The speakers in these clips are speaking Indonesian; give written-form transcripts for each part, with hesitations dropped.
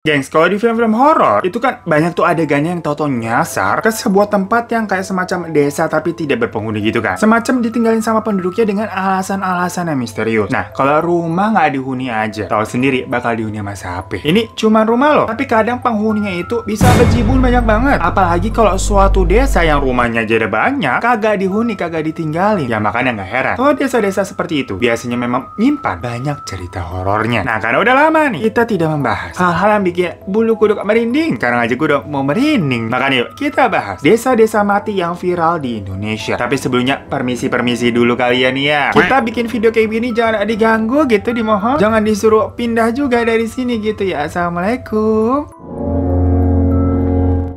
Gengs, kalau di film-film horor itu kan banyak tuh adegannya yang tau-tau nyasar ke sebuah tempat yang kayak semacam desa tapi tidak berpenghuni gitu kan. Semacam ditinggalin sama penduduknya dengan alasan-alasan yang misterius. Nah, kalau rumah nggak dihuni aja, tahu sendiri bakal dihuni sama siapa. Ini cuma rumah loh, tapi kadang penghuninya itu bisa berjibun banyak banget. Apalagi kalau suatu desa yang rumahnya jadi banyak, kagak dihuni, kagak ditinggalin. Ya makanya nggak heran kalau desa-desa seperti itu biasanya memang nyimpan banyak cerita horornya. Nah, karena udah lama nih kita tidak membahas hal-hal yang bikin bulu kuduk merinding. Sekarang aja gue udah mau merinding. Makanya yuk kita bahas desa-desa mati yang viral di Indonesia. Tapi sebelumnya permisi dulu kalian ya. Kita bikin video kayak gini jangan diganggu gitu, dimohon. Jangan disuruh pindah juga dari sini gitu ya. Assalamualaikum.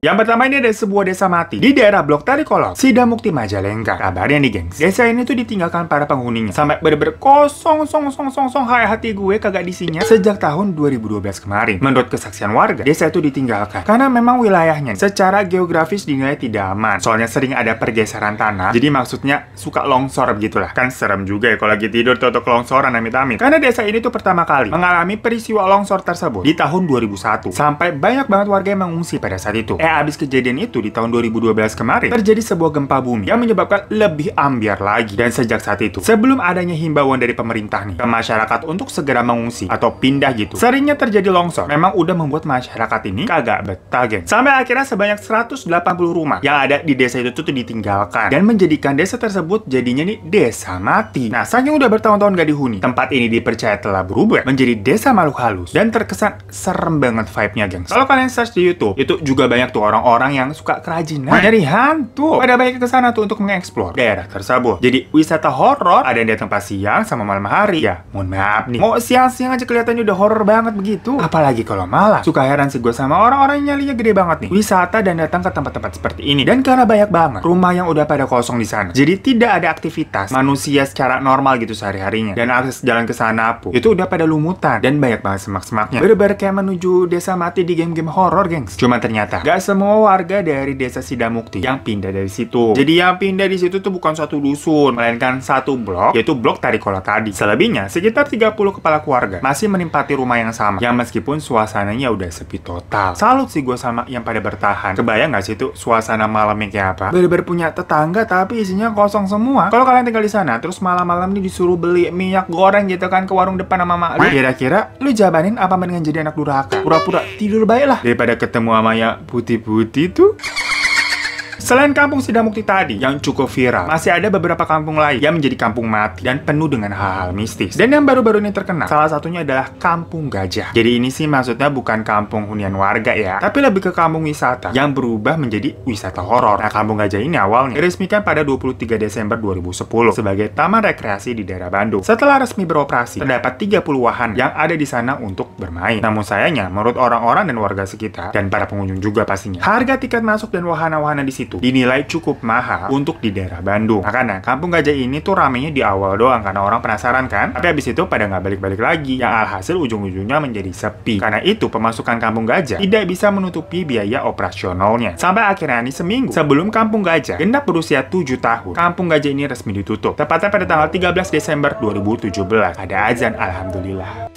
Yang pertama ini ada sebuah desa mati di daerah Blok Tarikolot, Sidamukti, Majalengka. Kabarnya nih gengs, desa ini tuh ditinggalkan para penghuninya sampai bener-bener kosong kayak hati gue kagak isinya sejak tahun 2012 kemarin. Menurut kesaksian warga, desa itu ditinggalkan karena memang wilayahnya secara geografis dinilai tidak aman. Soalnya sering ada pergeseran tanah, jadi maksudnya suka longsor begitulah. Kan serem juga ya kalau lagi tidur atau kelongsoran amit-amit. Karena desa ini tuh pertama kali mengalami peristiwa longsor tersebut di tahun 2001 sampai banyak banget warga yang mengungsi pada saat itu. Abis kejadian itu di tahun 2012 kemarin terjadi sebuah gempa bumi yang menyebabkan lebih ambyar lagi. Dan sejak saat itu, sebelum adanya himbauan dari pemerintah nih ke masyarakat untuk segera mengungsi atau pindah gitu, seringnya terjadi longsor. Memang udah membuat masyarakat ini kagak betah geng. Sampai akhirnya sebanyak 180 rumah yang ada di desa itu tuh ditinggalkan dan menjadikan desa tersebut jadinya nih desa mati. Nah, saking udah bertahun-tahun gak dihuni, tempat ini dipercaya telah berubah menjadi desa makhluk halus dan terkesan serem banget vibe-nya gengs. Kalau kalian search di YouTube, itu juga banyak tuh orang-orang yang suka kerajinan nyari hantu. Pada banyak ke sana tuh untuk mengeksplor daerah tersebut. Jadi wisata horor ada yang datang pas siang sama malam hari. Ya, mohon maaf nih, mau siang-siang aja kelihatannya udah horor banget begitu. Apalagi kalau malam. Suka heran sih gue sama orang-orang yang nyalinya gede banget nih wisata dan datang ke tempat-tempat seperti ini. Dan karena banyak banget rumah yang udah pada kosong di sana, jadi tidak ada aktivitas manusia secara normal gitu sehari-harinya. Dan akses jalan ke sana pun itu udah pada lumutan dan banyak banget semak-semaknya. Bener-bener kayak menuju desa mati di game-game horor gengs. Cuma ternyata gak semua warga dari desa Sidamukti yang pindah dari situ. Jadi yang pindah di situ tuh bukan satu dusun, melainkan satu blok, yaitu Blok Tarikolot tadi. Selebihnya sekitar 30 kepala keluarga masih menempati rumah yang sama, yang meskipun suasananya udah sepi total. Salut sih gue sama yang pada bertahan. Kebayang gak sih tuh suasana malamnya kayak apa? Bener-bener punya tetangga tapi isinya kosong semua. Kalau kalian tinggal di sana terus malam-malam nih disuruh beli minyak goreng gitu kan ke warung depan sama mak lu, kira-kira lu jabanin apa mendingan jadi anak durhaka? Pura-pura tidur baik lah daripada ketemu sama yang putih-putih tuh. Selain kampung Sidamukti tadi yang cukup viral, masih ada beberapa kampung lain yang menjadi kampung mati dan penuh dengan hal-hal mistis. Dan yang baru-baru ini terkenal, salah satunya adalah Kampung Gajah. Jadi ini sih maksudnya bukan kampung hunian warga ya, tapi lebih ke kampung wisata yang berubah menjadi wisata horor. Nah, Kampung Gajah ini awalnya diresmikan pada 23 Desember 2010 sebagai taman rekreasi di daerah Bandung. Setelah resmi beroperasi, terdapat 30 wahana yang ada di sana untuk bermain. Namun sayangnya, menurut orang-orang dan warga sekitar dan para pengunjung juga pastinya, harga tiket masuk dan wahana-wahana di situ dinilai cukup mahal untuk di daerah Bandung. Makanya Kampung Gajah ini tuh ramenya di awal doang karena orang penasaran kan, tapi habis itu pada nggak balik-balik lagi, yang alhasil ujung-ujungnya menjadi sepi. Karena itu pemasukan Kampung Gajah tidak bisa menutupi biaya operasionalnya. Sampai akhirnya nih seminggu sebelum Kampung Gajah genap berusia 7 tahun, Kampung Gajah ini resmi ditutup. Tepatnya pada tanggal 13 Desember 2017. Ada azan, alhamdulillah.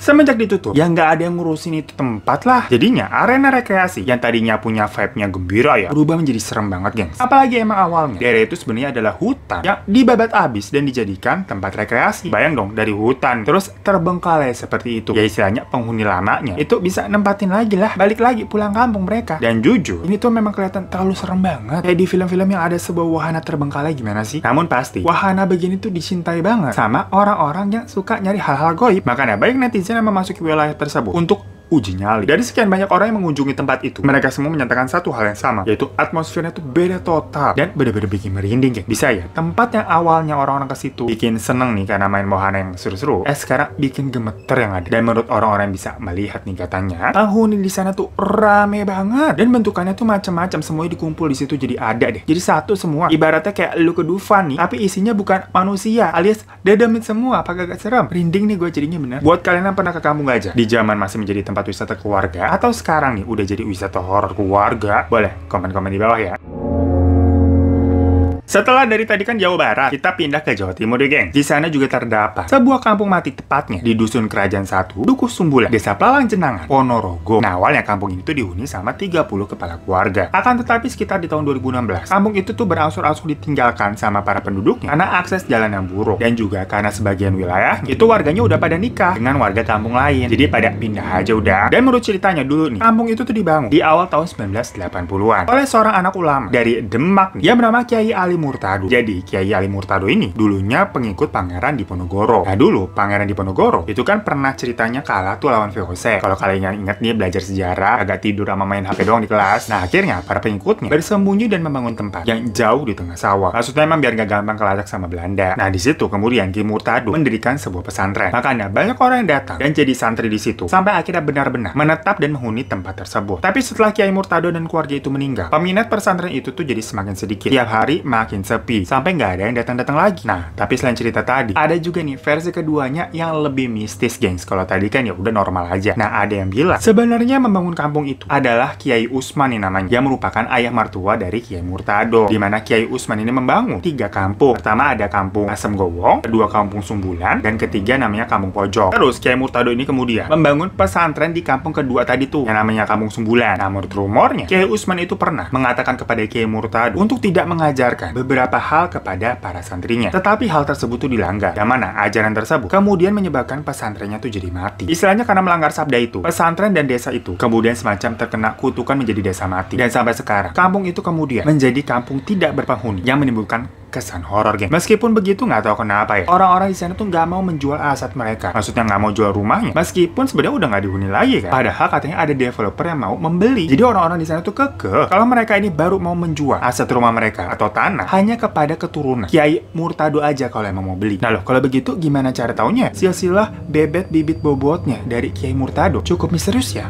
Semenjak ditutup, ya nggak ada yang ngurusin itu tempat lah. Jadinya arena rekreasi yang tadinya punya vibe-nya gembira ya, berubah menjadi serem banget gengs. Apalagi emang awalnya daerah itu sebenarnya adalah hutan yang dibabat abis dan dijadikan tempat rekreasi. Bayang dong, dari hutan terus terbengkalai seperti itu. Ya istilahnya penghuni lamanya itu bisa nempatin lagi lah, balik lagi pulang kampung mereka. Dan jujur, ini tuh memang kelihatan terlalu serem banget. Kayak di film-film yang ada sebuah wahana terbengkalai gimana sih? Namun pasti, wahana begini tuh dicintai banget sama orang-orang yang suka nyari hal-hal goib. Makanya baik netizen yang memasuki wilayah tersebut untuk uji nyali. Dari sekian banyak orang yang mengunjungi tempat itu, mereka semua menyatakan satu hal yang sama, yaitu atmosfernya tuh beda total dan bener-bener bikin merinding. Bisa ya, tempat yang awalnya orang-orang ke situ bikin seneng nih karena main wahana yang seru-seru, sekarang bikin gemeter yang ada. Dan menurut orang-orang yang bisa melihat nih katanya, penghuni di sana tuh rame banget dan bentukannya tuh macam-macam, semuanya dikumpul di situ jadi ada deh. Jadi satu semua. Ibaratnya kayak lu ke Dufan nih, tapi isinya bukan manusia, alias dedemit semua. Apa gak serem? Merinding nih gue jadinya bener. Buat kalian yang pernah ke Kampung Gajah di zaman masih menjadi tempat wisata keluarga atau sekarang nih udah jadi wisata horor keluarga, boleh komen-komen di bawah ya. Setelah dari tadi kan Jawa Barat, kita pindah ke Jawa Timur deh, geng. Di sana juga terdapat sebuah kampung mati, tepatnya di Dusun Kerajaan 1, Dukuh Sumbulan, Desa Pelalang Jenangan, Ponorogo. Nah, awalnya kampung itu dihuni sama 30 kepala keluarga. Akan tetapi sekitar di tahun 2016, kampung itu tuh berangsur-angsur ditinggalkan sama para penduduknya karena akses jalan yang buruk, dan juga karena sebagian wilayahnya itu warganya udah pada nikah dengan warga kampung lain. Jadi pada pindah aja udah. Dan menurut ceritanya dulu nih, kampung itu tuh dibangun di awal tahun 1980-an oleh seorang anak ulama dari Demak nih, yang bernama Kiai Ali Murtado. Jadi Kiai Ali Murtado ini dulunya pengikut Pangeran Diponegoro. Nah, dulu Pangeran Diponegoro itu kan pernah ceritanya kalah tuh lawan VOC. Kalau kalian ingat nih, belajar sejarah agak tidur sama main HP doang di kelas. Nah, akhirnya para pengikutnya bersembunyi dan membangun tempat yang jauh di tengah sawah. Maksudnya emang biar gak gampang kelacak sama Belanda. Nah, di situ kemudian Kiai Murtado mendirikan sebuah pesantren. Makanya banyak orang yang datang dan jadi santri di situ sampai akhirnya benar-benar menetap dan menghuni tempat tersebut. Tapi setelah Kiai Murtado dan keluarga itu meninggal, peminat pesantren itu tuh jadi semakin sedikit. Tiap hari makin sepi, sampai nggak ada yang datang-datang lagi. Nah, tapi selain cerita tadi, ada juga nih versi keduanya yang lebih mistis, gengs. Kalau tadi kan ya udah normal aja. Nah, ada yang bilang sebenarnya membangun kampung itu adalah Kiai Usman nih namanya, yang merupakan ayah mertua dari Kiai Murtado. Dimana Kiai Usman ini membangun 3 kampung. Pertama ada kampung Asem Gowong, kedua kampung Sumbulan, dan ketiga namanya kampung Pojok. Terus Kiai Murtado ini kemudian membangun pesantren di kampung kedua tadi tuh, yang namanya kampung Sumbulan. Nah, menurut rumornya, Kiai Usman itu pernah mengatakan kepada Kiai Murtado untuk tidak mengajarkan beberapa hal kepada para santrinya. Tetapi hal tersebut tuh dilanggar, yang mana ajaran tersebut kemudian menyebabkan pesantrennya tuh jadi mati. Istilahnya karena melanggar sabda itu, pesantren dan desa itu kemudian semacam terkena kutukan menjadi desa mati. Dan sampai sekarang, kampung itu kemudian menjadi kampung tidak berpenghuni yang menimbulkan kesan horor, geng. Meskipun begitu, nggak tahu kenapa ya, orang-orang di sana tuh nggak mau menjual aset mereka. Maksudnya nggak mau jual rumahnya, meskipun sebenarnya udah nggak dihuni lagi kan. Padahal katanya ada developer yang mau membeli. Jadi orang-orang di sana tuh kekeh kalau mereka ini baru mau menjual aset rumah mereka atau tanah hanya kepada keturunan Kiai Murtado aja kalau emang mau beli. Nah loh, kalau begitu gimana cara taunya? Silsilah bebet bibit bobotnya dari Kiai Murtado cukup misterius ya.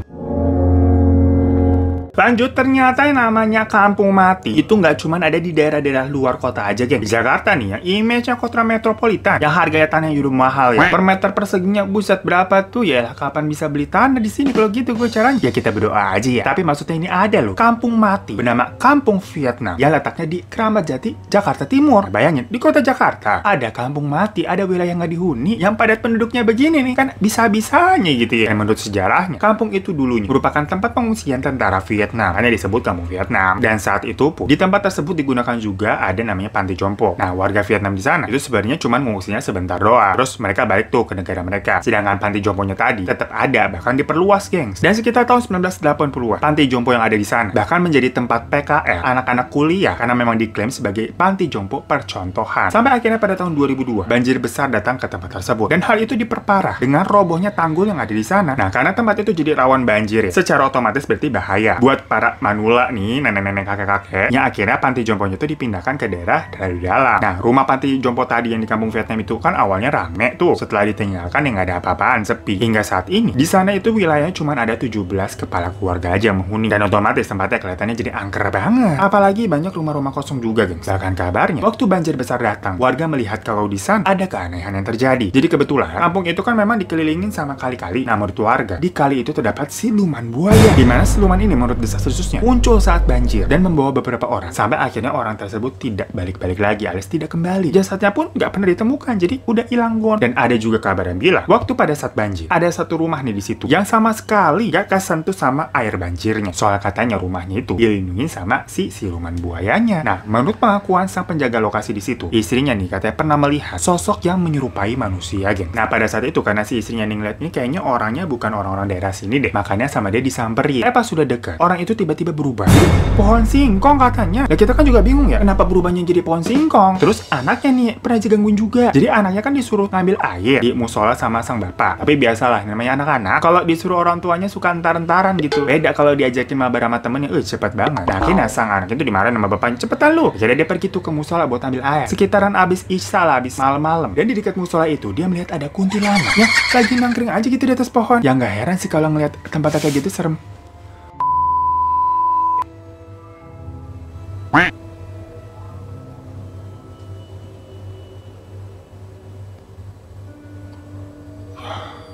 Lanjut, ternyata yang namanya kampung mati itu nggak cuma ada di daerah-daerah luar kota aja, geng. Di Jakarta nih ya, image-nya kota metropolitan, yang harganya tanahnya udah mahal ya. Per meter perseginya buset berapa tuh ya? Kapan bisa beli tanah di sini? Kalau gitu gue caranya ya kita berdoa aja ya. Tapi maksudnya ini ada loh, kampung mati bernama Kampung Vietnam yang letaknya di Kramat Jati, Jakarta Timur. Nah, bayangin, di kota Jakarta ada kampung mati, ada wilayah yang nggak dihuni, yang padat penduduknya begini nih, kan bisa-bisanya gitu ya. Dan menurut sejarahnya, kampung itu dulunya merupakan tempat pengungsian tentara Vietnam, hanya disebut kampung Vietnam. Dan saat itu pun di tempat tersebut digunakan juga ada namanya panti jompo. Nah, warga Vietnam di sana itu sebenarnya cuma mengungsinya sebentar doang, terus mereka balik tuh ke negara mereka. Sedangkan panti jomponya tadi tetap ada, bahkan diperluas, gengs. Dan sekitar tahun 1980-an, panti jompo yang ada di sana bahkan menjadi tempat PKL anak-anak kuliah karena memang diklaim sebagai panti jompo percontohan. Sampai akhirnya pada tahun 2002 banjir besar datang ke tempat tersebut, dan hal itu diperparah dengan robohnya tanggul yang ada di sana. Nah, karena tempat itu jadi rawan banjir ya, secara otomatis berarti bahaya buat para manula nih, nenek-nenek, kakek-kakek, yang akhirnya panti jomponya itu dipindahkan ke daerah dari dalam. Nah, rumah panti jompo tadi yang di kampung Vietnam itu kan awalnya rame tuh, setelah ditinggalkan yang nggak ada apa-apaan, sepi. Hingga saat ini di sana itu wilayahnya cuma ada 17 kepala keluarga aja yang menghuni, dan otomatis tempatnya kelihatannya jadi angker banget. Apalagi banyak rumah-rumah kosong juga, gengs. Bahkan kabarnya waktu banjir besar datang, warga melihat kalau di sana ada keanehan yang terjadi. Jadi kebetulan kampung itu kan memang dikelilingin sama kali-kali. Nah, menurut warga, di kali itu terdapat siluman buaya, dimana siluman ini menurut desas-desusnya muncul saat banjir dan membawa beberapa orang, sampai akhirnya orang tersebut tidak balik-balik lagi, alias tidak kembali. Jasadnya pun nggak pernah ditemukan, jadi udah hilang gon. Dan ada juga kabar yang bilang waktu pada saat banjir ada satu rumah nih di situ yang sama sekali gak kesentuh sama air banjirnya. Soal katanya rumahnya itu dilindungi sama si siluman buayanya. Nah, menurut pengakuan sang penjaga lokasi di situ, istrinya nih katanya pernah melihat sosok yang menyerupai manusia, geng. Nah, pada saat itu karena si istrinya nih ngeliat ini kayaknya orangnya bukan orang-orang daerah sini deh, makanya sama dia disamperin. Pas sudah dekat, orang itu tiba-tiba berubah pohon singkong katanya. Nah, kita kan juga bingung ya, kenapa berubahnya jadi pohon singkong. Terus anaknya nih pernah digangguin juga. Jadi anaknya kan disuruh ngambil air di musola sama sang bapak. Tapi biasalah, namanya anak-anak, kalau disuruh orang tuanya suka entar-entaran gitu. Beda kalau diajakin mabar sama temennya, cepet banget. Nah, akhirnya sang anak itu dimarahin sama bapaknya, cepetan lu. Jadi dia pergi tuh ke musola buat ambil air. Sekitaran abis isya lah, abis malam-malam. Dan di dekat musola itu dia melihat ada kuntilanak yang lagi nangkring aja gitu di atas pohon. Ya nggak heran sih kalau ngeliat tempat kayak gitu serem.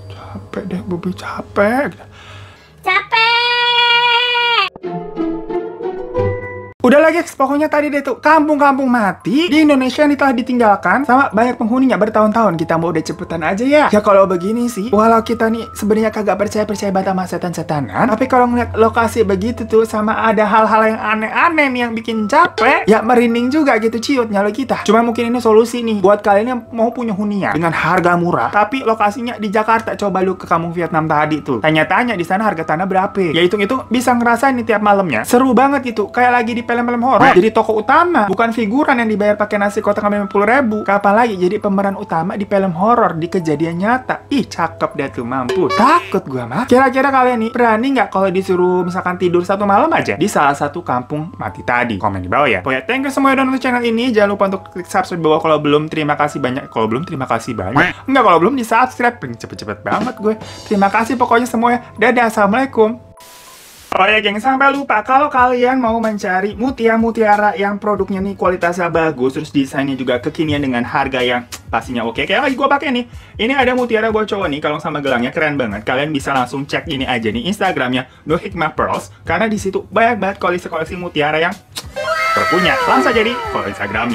Capek deh, Bobi, capek. Udah lagi, pokoknya tadi deh tuh, kampung-kampung mati di Indonesia yang telah ditinggalkan sama banyak penghuninya bertahun-tahun. Kita mau udah cepetan aja ya. Ya kalau begini sih, walau kita nih sebenarnya kagak percaya banget sama setan-setanan, tapi kalau ngeliat lokasi begitu tuh sama ada hal-hal yang aneh-aneh nih yang bikin capek, ya merinding juga gitu ciut nyala kita. Cuma mungkin ini solusi nih buat kalian yang mau punya hunian dengan harga murah, tapi lokasinya di Jakarta. Coba lu ke kampung Vietnam tadi tuh, tanya-tanya di sana harga tanah berapa. Ya itu bisa ngerasain nih tiap malamnya. Seru banget gitu, kayak lagi di film-film horor. Jadi tokoh utama, bukan figuran yang dibayar pakai nasi kotak 50.000. Kapan lagi jadi pemeran utama di film horor di kejadian nyata. Ih, cakep deh tuh, mampus. Takut gua mah. Kira-kira kalian nih berani nggak kalau disuruh misalkan tidur 1 malam aja di salah satu kampung mati tadi? Komen di bawah ya. Pokoknya thank you semua yang udah nonton channel ini. Jangan lupa untuk klik subscribe di bawah kalau belum. Terima kasih banyak. Kalau belum, terima kasih banyak. Enggak, kalau belum di subscribe. Cepet-cepet banget gue. Terima kasih pokoknya semuanya. Dadah, assalamualaikum. Oh ya geng, sampai lupa, kalau kalian mau mencari mutiara yang produknya nih kualitasnya bagus, terus desainnya juga kekinian dengan harga yang pastinya oke, kayak lagi gue pakai nih. Ini ada mutiara buat cowok nih, kalau sama gelangnya keren banget. Kalian bisa langsung cek ini aja nih Instagramnya Nur Hikmah Pearls, karena di situ banyak banget koleksi-koleksi mutiara yang terpunya. Langsung aja di follow Instagramnya.